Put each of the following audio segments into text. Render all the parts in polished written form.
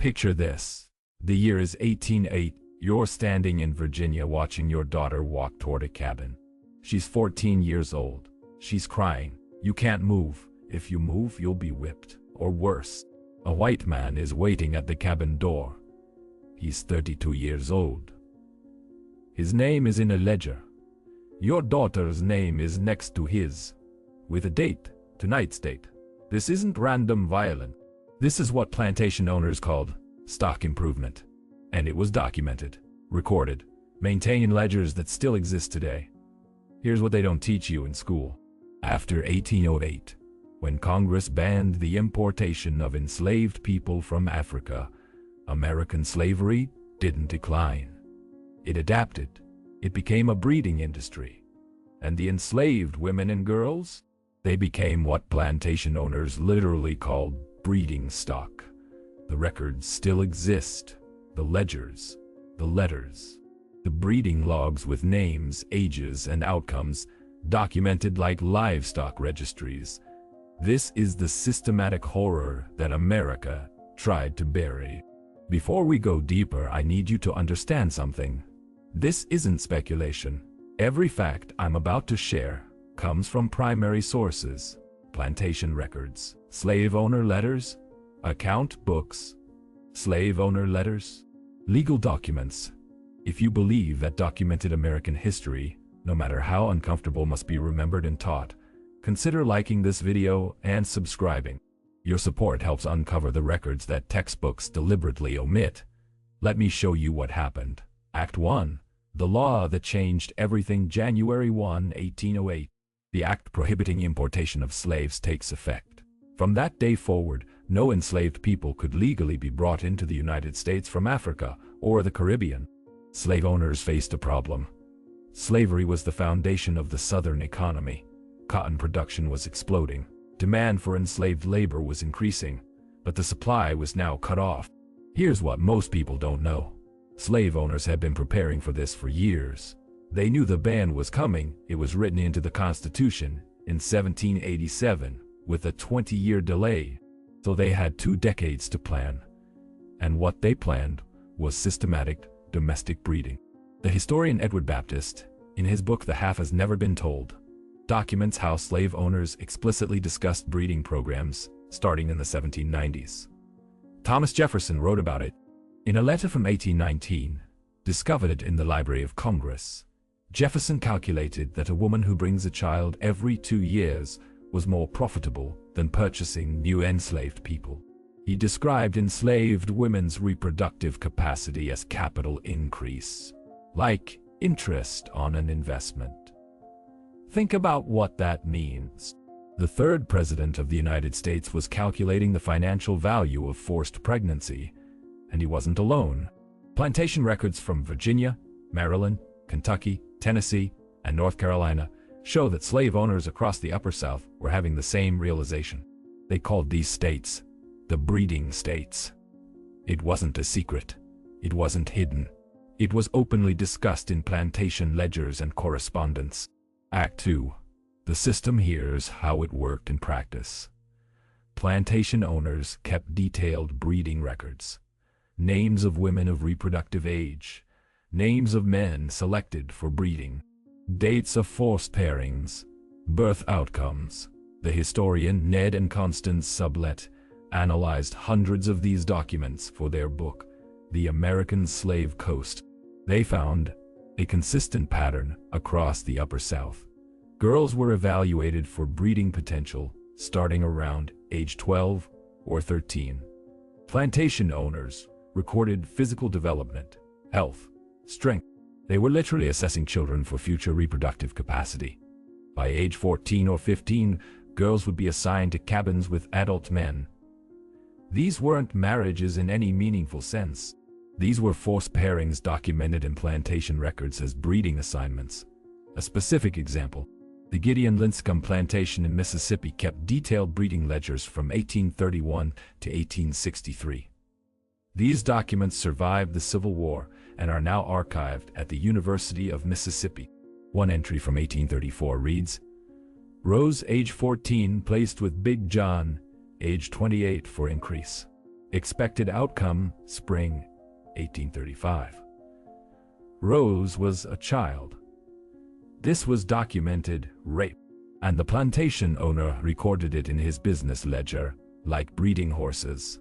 Picture this. The year is 1808. You're standing in Virginia watching your daughter walk toward a cabin. She's 14 years old. She's crying. You can't move. If you move, you'll be whipped. Or worse. A white man is waiting at the cabin door. He's 32 years old. His name is in a ledger. Your daughter's name is next to his. With a date. Tonight's date. This isn't random violence. This is what plantation owners called stock improvement. And it was documented, recorded, maintained in ledgers that still exist today. Here's what they don't teach you in school. After 1808, when Congress banned the importation of enslaved people from Africa, American slavery didn't decline. It adapted. It became a breeding industry. And the enslaved women and girls, they became what plantation owners literally called breeding stock. The records still exist. The ledgers, the letters, the breeding logs with names, ages, and outcomes, documented like livestock registries. This is the systematic horror that America tried to bury. Before we go deeper, I need you to understand something. This isn't speculation. Every fact I'm about to share comes from primary sources: plantation records, slave owner letters, account books, slave owner letters, legal documents. If you believe that documented American history, no matter how uncomfortable, must be remembered and taught, consider liking this video and subscribing. Your support helps uncover the records that textbooks deliberately omit. Let me show you what happened. Act 1. The law that changed everything. January 1, 1808. The act prohibiting importation of slaves takes effect. From that day forward, no enslaved people could legally be brought into the United States from Africa or the Caribbean. Slave owners faced a problem. Slavery was the foundation of the Southern economy. Cotton production was exploding. Demand for enslaved labor was increasing, but the supply was now cut off. Here's what most people don't know. Slave owners had been preparing for this for years. They knew the ban was coming. It was written into the Constitution in 1787 with a 20-year delay. So they had 2 decades to plan. And what they planned was systematic domestic breeding. The historian Edward Baptist, in his book The Half Has Never Been Told, documents how slave owners explicitly discussed breeding programs starting in the 1790s. Thomas Jefferson wrote about it. In a letter from 1819, discovered in the Library of Congress, Jefferson calculated that a woman who brings a child every 2 years was more profitable than purchasing new enslaved people. He described enslaved women's reproductive capacity as capital increase, like interest on an investment. Think about what that means. The 3rd president of the United States was calculating the financial value of forced pregnancy, and he wasn't alone. Plantation records from Virginia, Maryland, Kentucky, Tennessee, and North Carolina show that slave owners across the Upper South were having the same realization. They called these states the breeding states. It wasn't a secret. It wasn't hidden. It was openly discussed in plantation ledgers and correspondence. Act 2. The system. Here's how it worked in practice. Plantation owners kept detailed breeding records. Names of women of reproductive age. Names of men selected for breeding. Dates of forced pairings, birth outcomes. The historian Ned and Constance Sublette analyzed hundreds of these documents for their book, The American Slave Coast. They found a consistent pattern across the Upper South. Girls were evaluated for breeding potential starting around age 12 or 13. Plantation owners recorded physical development, health, strength. They were literally assessing children for future reproductive capacity. By age 14 or 15, girls would be assigned to cabins with adult men. These weren't marriages in any meaningful sense. These were forced pairings documented in plantation records as breeding assignments. A specific example: the Gideon Linscomb plantation in Mississippi kept detailed breeding ledgers from 1831 to 1863. These documents survived the Civil War and are now archived at the University of Mississippi. One entry from 1834 reads, Rose, age 14, placed with Big John, age 28 for increase. Expected outcome, spring, 1835. Rose was a child. This was documented rape, and the plantation owner recorded it in his business ledger, like breeding horses.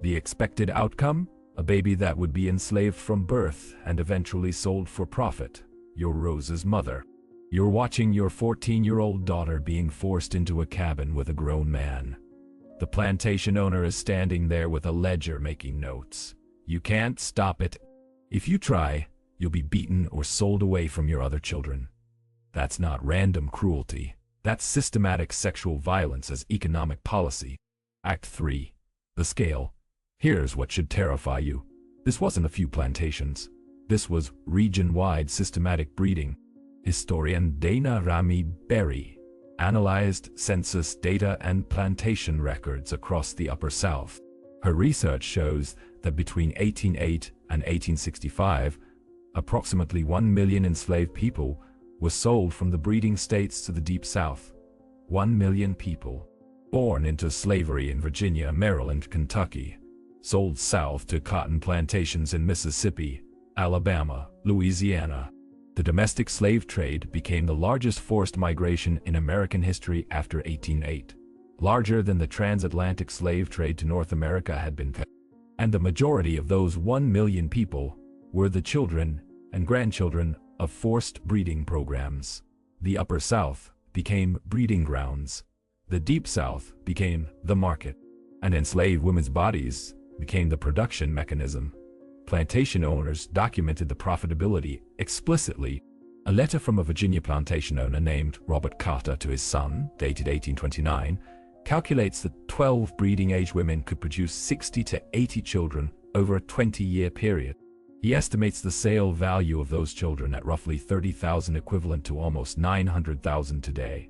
The expected outcome? A baby that would be enslaved from birth and eventually sold for profit. You're Rose's mother. You're watching your 14-year-old daughter being forced into a cabin with a grown man. The plantation owner is standing there with a ledger making notes. You can't stop it. If you try, you'll be beaten or sold away from your other children. That's not random cruelty. That's systematic sexual violence as economic policy. Act 3. The scale. Here's what should terrify you. This wasn't a few plantations. This was region-wide systematic breeding. Historian Dana Rami Berry analyzed census data and plantation records across the Upper South. Her research shows that between 1808 and 1865, approximately 1 million enslaved people were sold from the breeding states to the Deep South. 1 million people, born into slavery in Virginia, Maryland, Kentucky, sold south to cotton plantations in Mississippi, Alabama, Louisiana. The domestic slave trade became the largest forced migration in American history after 1808, larger than the transatlantic slave trade to North America had been. And the majority of those 1 million people were the children and grandchildren of forced breeding programs. The Upper South became breeding grounds. The Deep South became the market, and enslaved women's bodies became the production mechanism. Plantation owners documented the profitability explicitly. A letter from a Virginia plantation owner named Robert Carter to his son, dated 1829, calculates that 12 breeding-age women could produce 60 to 80 children over a 20-year period. He estimates the sale value of those children at roughly $30,000, equivalent to almost $900,000 today.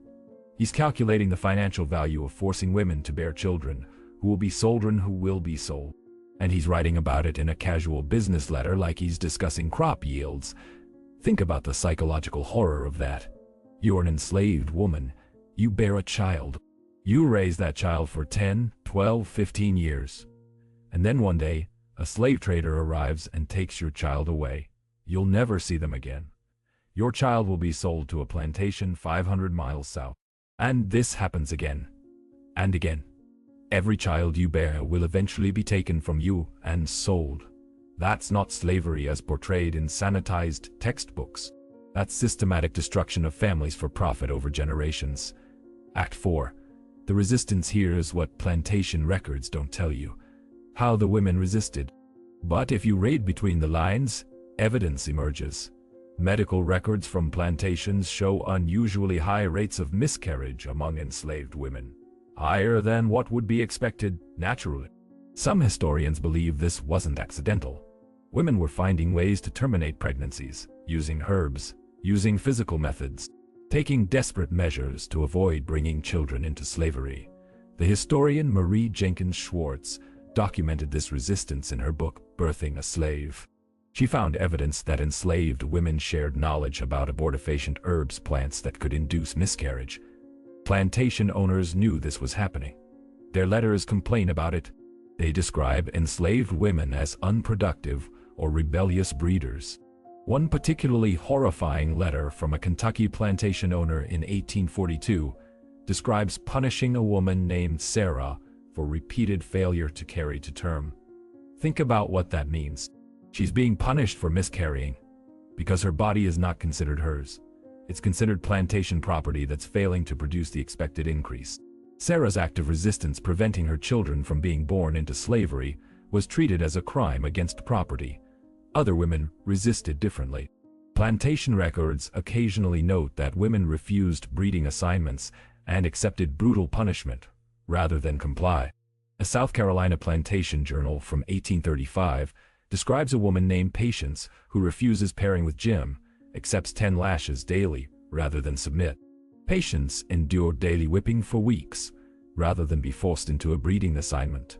He's calculating the financial value of forcing women to bear children who will be sold and who will be sold. And he's writing about it in a casual business letter like he's discussing crop yields. Think about the psychological horror of that. You're an enslaved woman. You bear a child. You raise that child for 10, 12, 15 years. And then one day, a slave trader arrives and takes your child away. You'll never see them again. Your child will be sold to a plantation 500 miles south. And this happens again and again. Every child you bear will eventually be taken from you and sold. That's not slavery as portrayed in sanitized textbooks. That's systematic destruction of families for profit over generations. Act 4. The resistance here is what plantation records don't tell you. How the women resisted. But if you read between the lines, evidence emerges. Medical records from plantations show unusually high rates of miscarriage among enslaved women. Higher than what would be expected naturally. Some historians believe this wasn't accidental. Women were finding ways to terminate pregnancies, using herbs, using physical methods, taking desperate measures to avoid bringing children into slavery. The historian Marie Jenkins Schwartz documented this resistance in her book, Birthing a Slave. She found evidence that enslaved women shared knowledge about abortifacient herbs, plants that could induce miscarriage. Plantation owners knew this was happening. Their letters complain about it. They describe enslaved women as unproductive or rebellious breeders. One particularly horrifying letter from a Kentucky plantation owner in 1842 describes punishing a woman named Sarah for repeated failure to carry to term. Think about what that means. She's being punished for miscarrying because her body is not considered hers. It's considered plantation property that's failing to produce the expected increase. Sarah's act of resistance preventing her children from being born into slavery was treated as a crime against property. Other women resisted differently. Plantation records occasionally note that women refused breeding assignments and accepted brutal punishment rather than comply. A South Carolina plantation journal from 1835 describes a woman named Patience who refuses pairing with Jim, accepts 10 lashes daily rather than submit. Patience endured daily whipping for weeks rather than be forced into a breeding assignment.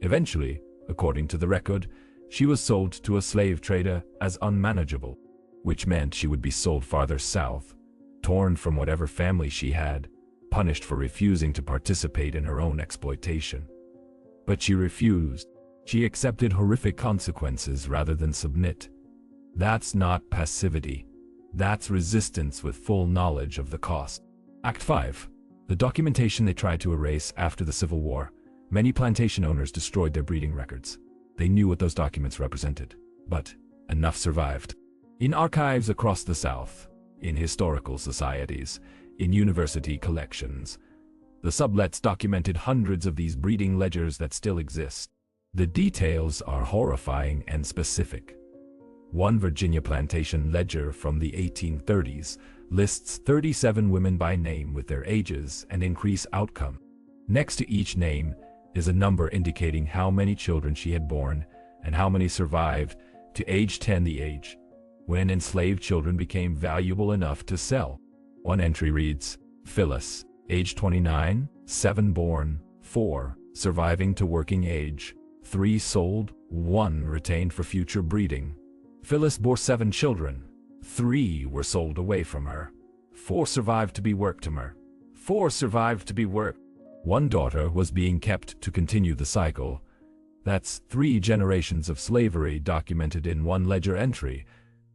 Eventually, according to the record, she was sold to a slave trader as unmanageable, which meant she would be sold farther south, torn from whatever family she had, punished for refusing to participate in her own exploitation. But she refused. She accepted horrific consequences rather than submit. That's not passivity. That's resistance with full knowledge of the cost. Act 5. The documentation they tried to erase after the Civil War. Many plantation owners destroyed their breeding records. They knew what those documents represented, but enough survived. In archives across the South, in historical societies, in university collections, the sublets documented hundreds of these breeding ledgers that still exist. The details are horrifying and specific. One Virginia plantation ledger from the 1830s lists 37 women by name with their ages and increase outcome. Next to each name is a number indicating how many children she had borne and how many survived to age 10, the age when enslaved children became valuable enough to sell. One entry reads, Phyllis, age 29, 7 born, 4 surviving to working age, 3 sold, 1 retained for future breeding. Phyllis bore 7 children. 3 were sold away from her. 4 survived to be worked to her. 4 survived to be worked. 1 daughter was being kept to continue the cycle. That's 3 generations of slavery documented in one ledger entry.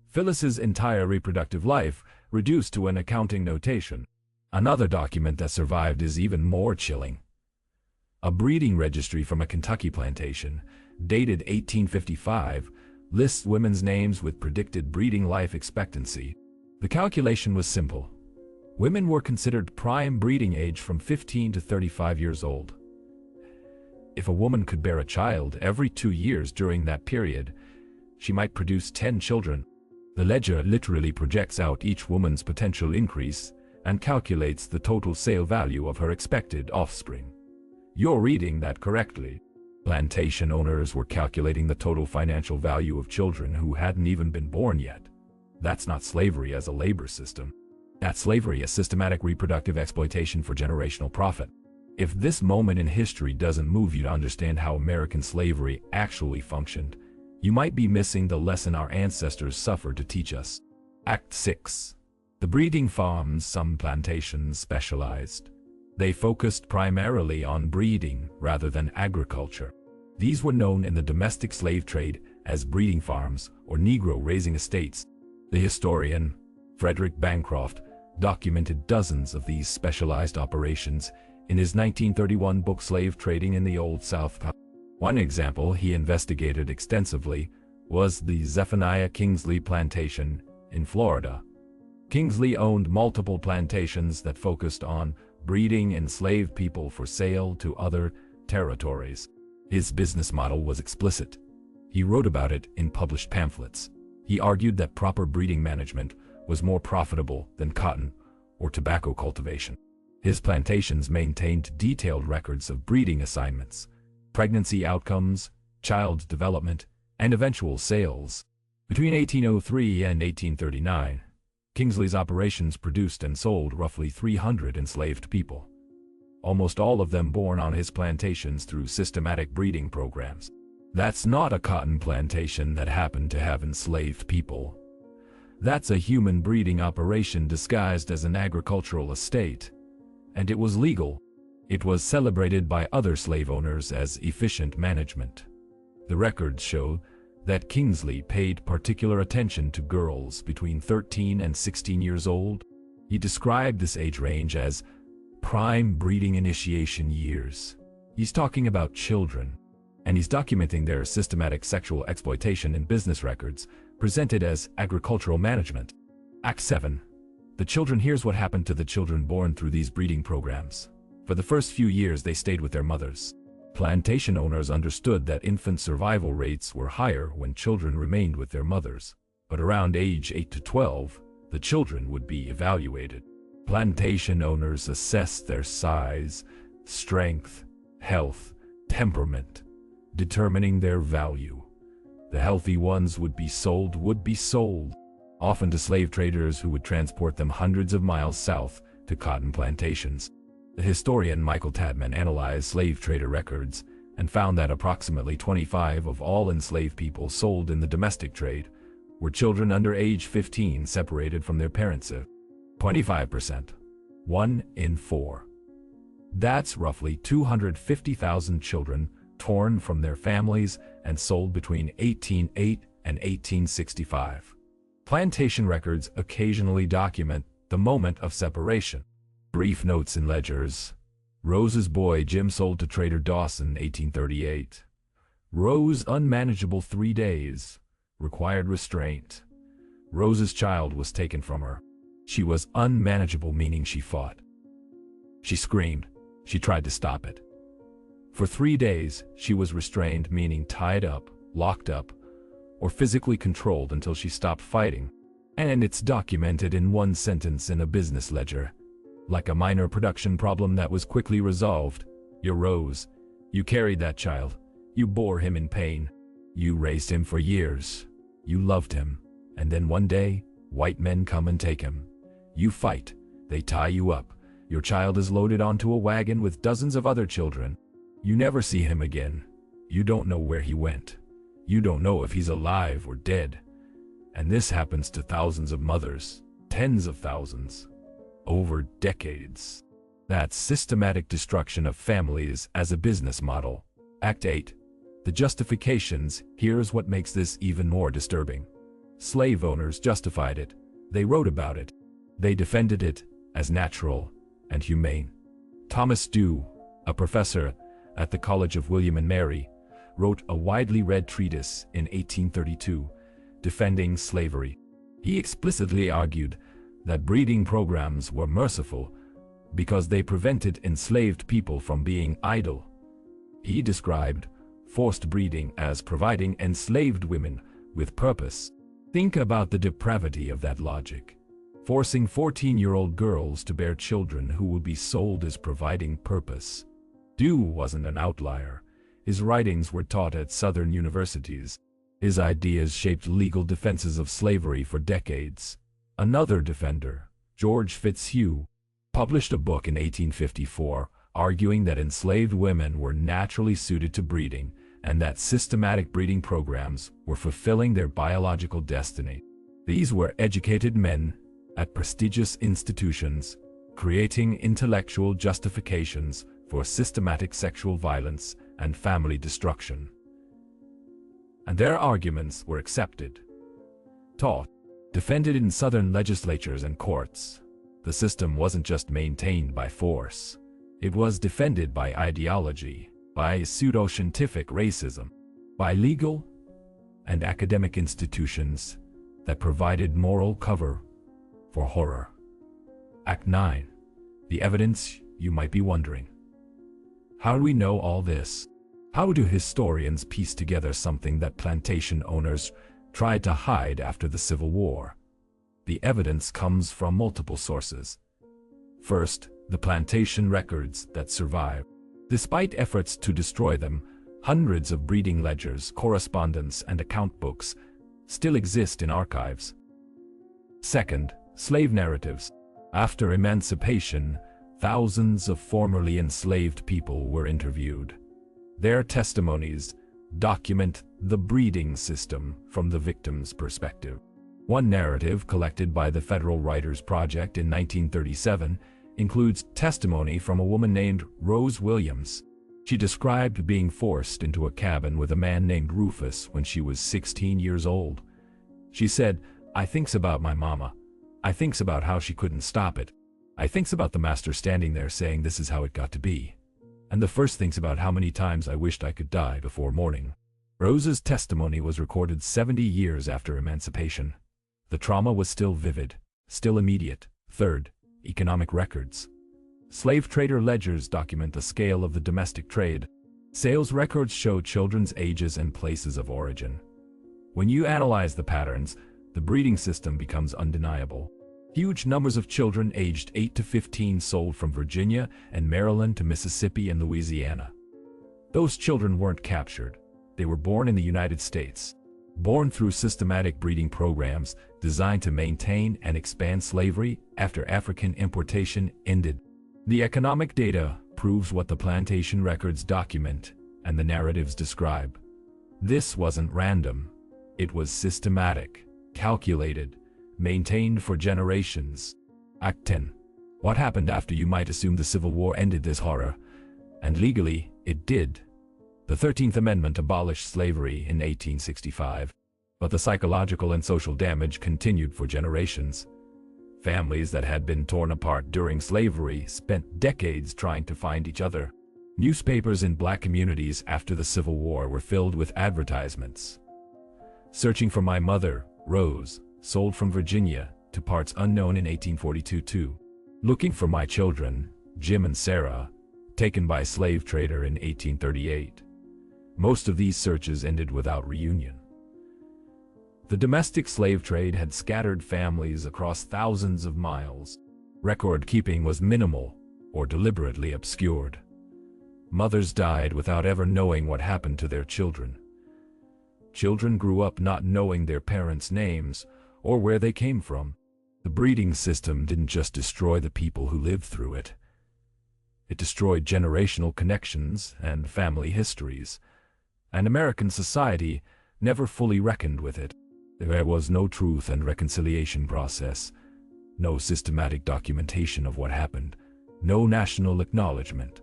Phyllis's entire reproductive life reduced to an accounting notation. Another document that survived is even more chilling. A breeding registry from a Kentucky plantation, dated 1855, lists women's names with predicted breeding life expectancy. The calculation was simple. Women were considered prime breeding age from 15 to 35 years old. If a woman could bear a child every 2 years during that period, she might produce 10 children. The ledger literally projects out each woman's potential increase and calculates the total sale value of her expected offspring. You're reading that correctly. Plantation owners were calculating the total financial value of children who hadn't even been born yet. That's not slavery as a labor system. That's slavery as systematic reproductive exploitation for generational profit. If this moment in history doesn't move you to understand how American slavery actually functioned, you might be missing the lesson our ancestors suffered to teach us. Act 6. The breeding farms. Some plantations specialized. They focused primarily on breeding rather than agriculture. These were known in the domestic slave trade as breeding farms or Negro raising estates. The historian Frederick Bancroft documented dozens of these specialized operations in his 1931 book Slave Trading in the Old South. One example he investigated extensively was the Zephaniah Kingsley plantation in Florida. Kingsley owned multiple plantations that focused on breeding enslaved people for sale to other territories. His business model was explicit. He wrote about it in published pamphlets. He argued that proper breeding management was more profitable than cotton or tobacco cultivation. His plantations maintained detailed records of breeding assignments, pregnancy outcomes, child development, and eventual sales. Between 1803 and 1839, Kingsley's operations produced and sold roughly 300 enslaved people, almost all of them born on his plantations through systematic breeding programs. That's not a cotton plantation that happened to have enslaved people. That's a human breeding operation disguised as an agricultural estate. And it was legal. It was celebrated by other slave owners as efficient management. The records show that Kingsley paid particular attention to girls between 13 and 16 years old. He described this age range as prime breeding initiation years. He's talking about children, and he's documenting their systematic sexual exploitation in business records presented as agricultural management. Act 7. The children. Here's what happened to the children born through these breeding programs. For the first few years, they stayed with their mothers. Plantation owners understood that infant survival rates were higher when children remained with their mothers. But around age 8 to 12, the children would be evaluated. Plantation owners assessed their size, strength, health, temperament, determining their value. The healthy ones would be sold, often to slave traders who would transport them hundreds of miles south to cotton plantations. The historian Michael Tadman analyzed slave trader records and found that approximately 25% of all enslaved people sold in the domestic trade were children under age 15 separated from their parents. 25%. 1 in 4. That's roughly 250,000 children torn from their families and sold between 1808 and 1865. Plantation records occasionally document the moment of separation. Brief notes in ledgers. Rose's boy Jim sold to Trader Dawson 1838. Rose unmanageable 3 days. Required restraint. Rose's child was taken from her. She was unmanageable, meaning she fought. She screamed. She tried to stop it. For 3 days, she was restrained, meaning tied up, locked up, or physically controlled until she stopped fighting. And it's documented in one sentence in a business ledger. Like a minor production problem that was quickly resolved. You rose. You carried that child. You bore him in pain. You raised him for years. You loved him. And then one day, white men come and take him. You fight. They tie you up. Your child is loaded onto a wagon with dozens of other children. You never see him again. You don't know where he went. You don't know if he's alive or dead. And this happens to thousands of mothers, tens of thousands, over decades. That's systematic destruction of families as a business model. Act 8. The justifications. Here's what makes this even more disturbing. Slave owners justified it. They wrote about it. They defended it as natural and humane. Thomas Dew, a professor at the College of William and Mary, wrote a widely read treatise in 1832 defending slavery. He explicitly argued that breeding programs were merciful because they prevented enslaved people from being idle. He described forced breeding as providing enslaved women with purpose. Think about the depravity of that logic. Forcing 14-year-old girls to bear children who will be sold as providing purpose. Dew wasn't an outlier. His writings were taught at Southern universities. His ideas shaped legal defenses of slavery for decades. Another defender, George Fitzhugh, published a book in 1854 arguing that enslaved women were naturally suited to breeding and that systematic breeding programs were fulfilling their biological destiny. These were educated men at prestigious institutions, creating intellectual justifications for systematic sexual violence and family destruction. And their arguments were accepted, taught, defended in Southern legislatures and courts. The system wasn't just maintained by force. It was defended by ideology, by pseudo-scientific racism, by legal and academic institutions that provided moral cover for horror. Act 9. The evidence. You might be wondering. How do we know all this? How do historians piece together something that plantation owners tried to hide after the Civil War? The evidence comes from multiple sources. First, the plantation records that survive. Despite efforts to destroy them, hundreds of breeding ledgers, correspondence, and account books still exist in archives. Second, slave narratives. After emancipation, thousands of formerly enslaved people were interviewed. Their testimonies document the breeding system from the victim's perspective. One narrative collected by the Federal Writers Project in 1937 includes testimony from a woman named Rose Williams. She described being forced into a cabin with a man named Rufus when she was 16 years old. She said, "I thinks about my mama. I thinks about how she couldn't stop it. I thinks about the master standing there saying this is how it got to be. And the first thinks about how many times I wished I could die before morning." Rose's testimony was recorded 70 years after emancipation. The trauma was still vivid, still immediate. Third, economic records. Slave trader ledgers document the scale of the domestic trade. Sales records show children's ages and places of origin. When you analyze the patterns, the breeding system becomes undeniable. Huge numbers of children aged 8 to 15 sold from Virginia and Maryland to Mississippi and Louisiana. Those children weren't captured. They were born in the United States. Born through systematic breeding programs designed to maintain and expand slavery after African importation ended. The economic data proves what the plantation records document and the narratives describe. This wasn't random. It was systematic, calculated, maintained for generations. Act 10. What happened after? You might assume the Civil War ended this horror, and legally, it did. The 13th Amendment abolished slavery in 1865, but the psychological and social damage continued for generations. Families that had been torn apart during slavery spent decades trying to find each other. Newspapers in black communities after the Civil War were filled with advertisements. Searching for my mother, Rose, sold from Virginia to parts unknown in 1842 too. Looking for my children, Jim and Sarah, taken by slave trader in 1838. Most of these searches ended without reunion. The domestic slave trade had scattered families across thousands of miles. Record keeping was minimal or deliberately obscured. Mothers died without ever knowing what happened to their children. Children grew up not knowing their parents' names or where they came from. The breeding system didn't just destroy the people who lived through it. It destroyed generational connections and family histories. And American society never fully reckoned with it. There was no truth and reconciliation process, no systematic documentation of what happened, no national acknowledgement.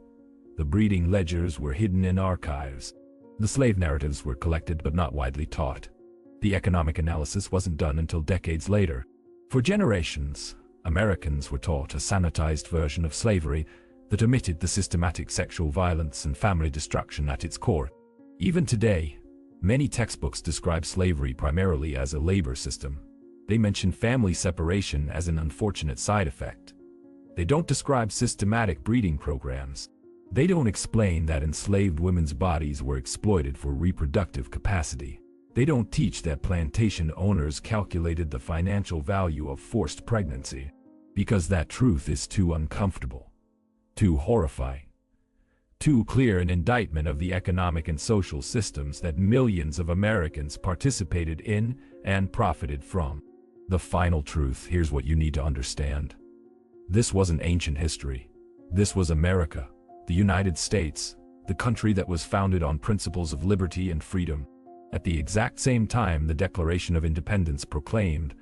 The breeding ledgers were hidden in archives. The slave narratives were collected but not widely taught. The economic analysis wasn't done until decades later. For generations, Americans were taught a sanitized version of slavery that omitted the systematic sexual violence and family destruction at its core. Even today, many textbooks describe slavery primarily as a labor system. They mention family separation as an unfortunate side effect. They don't describe systematic breeding programs. They don't explain that enslaved women's bodies were exploited for reproductive capacity. They don't teach that plantation owners calculated the financial value of forced pregnancy, because that truth is too uncomfortable, too horrifying, too clear an indictment of the economic and social systems that millions of Americans participated in and profited from. The final truth, here's what you need to understand. This wasn't ancient history. This was America, the United States, the country that was founded on principles of liberty and freedom. At the exact same time the Declaration of Independence proclaimed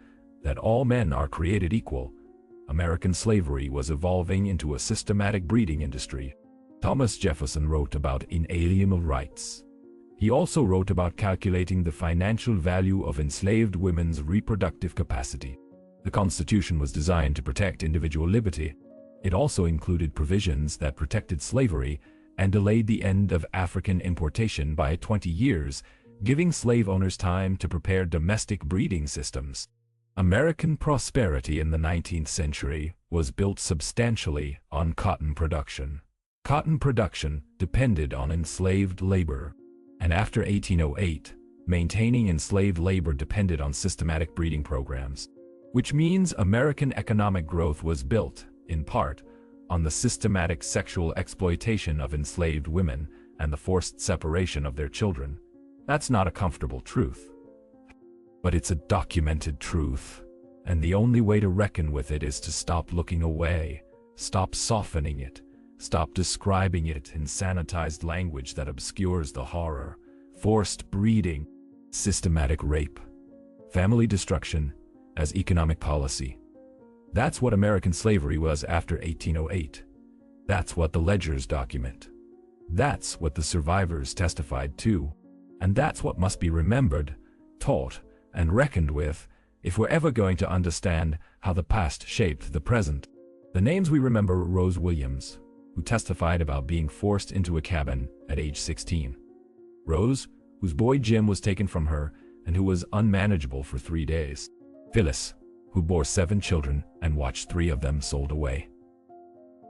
that all men are created equal, American slavery was evolving into a systematic breeding industry. Thomas Jefferson wrote about inalienable rights. He also wrote about calculating the financial value of enslaved women's reproductive capacity. The Constitution was designed to protect individual liberty. It also included provisions that protected slavery and delayed the end of African importation by 20 years, giving slave owners time to prepare domestic breeding systems. American prosperity in the 19th century was built substantially on cotton production. Cotton production depended on enslaved labor, and after 1808, maintaining enslaved labor depended on systematic breeding programs, which means American economic growth was built, in part, on the systematic sexual exploitation of enslaved women and the forced separation of their children. That's not a comfortable truth, but it's a documented truth, and the only way to reckon with it is to stop looking away, stop softening it, stop describing it in sanitized language that obscures the horror. Forced breeding, systematic rape, family destruction as economic policy. That's what American slavery was after 1808. That's what the ledgers document. That's what the survivors testified to. And that's what must be remembered, taught, and reckoned with if we're ever going to understand how the past shaped the present. The names we remember were Rose Williams, who testified about being forced into a cabin at age 16. Rose, whose boy Jim was taken from her and who was unmanageable for 3 days. Phyllis, who bore 7 children and watched 3 of them sold away.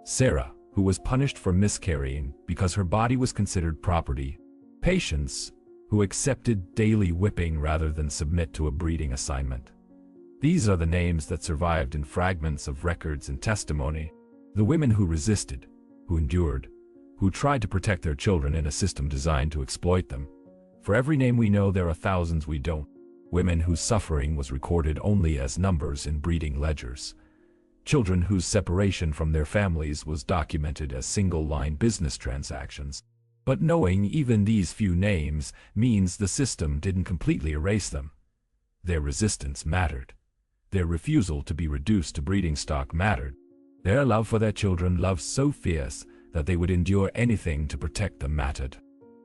Sarah, who was punished for miscarrying because her body was considered property. Patience, who accepted daily whipping rather than submit to a breeding assignment. These are the names that survived in fragments of records and testimony. The women who resisted, who endured, who tried to protect their children in a system designed to exploit them. For every name we know, there are thousands we don't. Women whose suffering was recorded only as numbers in breeding ledgers. Children whose separation from their families was documented as single-line business transactions. But knowing even these few names means the system didn't completely erase them. Their resistance mattered. Their refusal to be reduced to breeding stock mattered. Their love for their children, love so fierce that they would endure anything to protect them, mattered.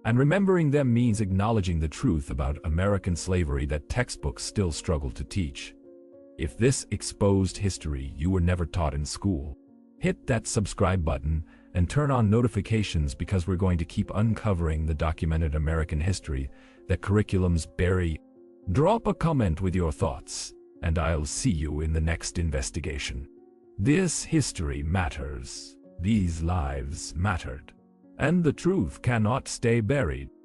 And remembering them means acknowledging the truth about American slavery that textbooks still struggle to teach. If this exposed history you were never taught in school, hit that subscribe button and turn on notifications, because we're going to keep uncovering the documented American history that curriculums bury. Drop a comment with your thoughts, and I'll see you in the next investigation. This history matters. These lives mattered. And the truth cannot stay buried.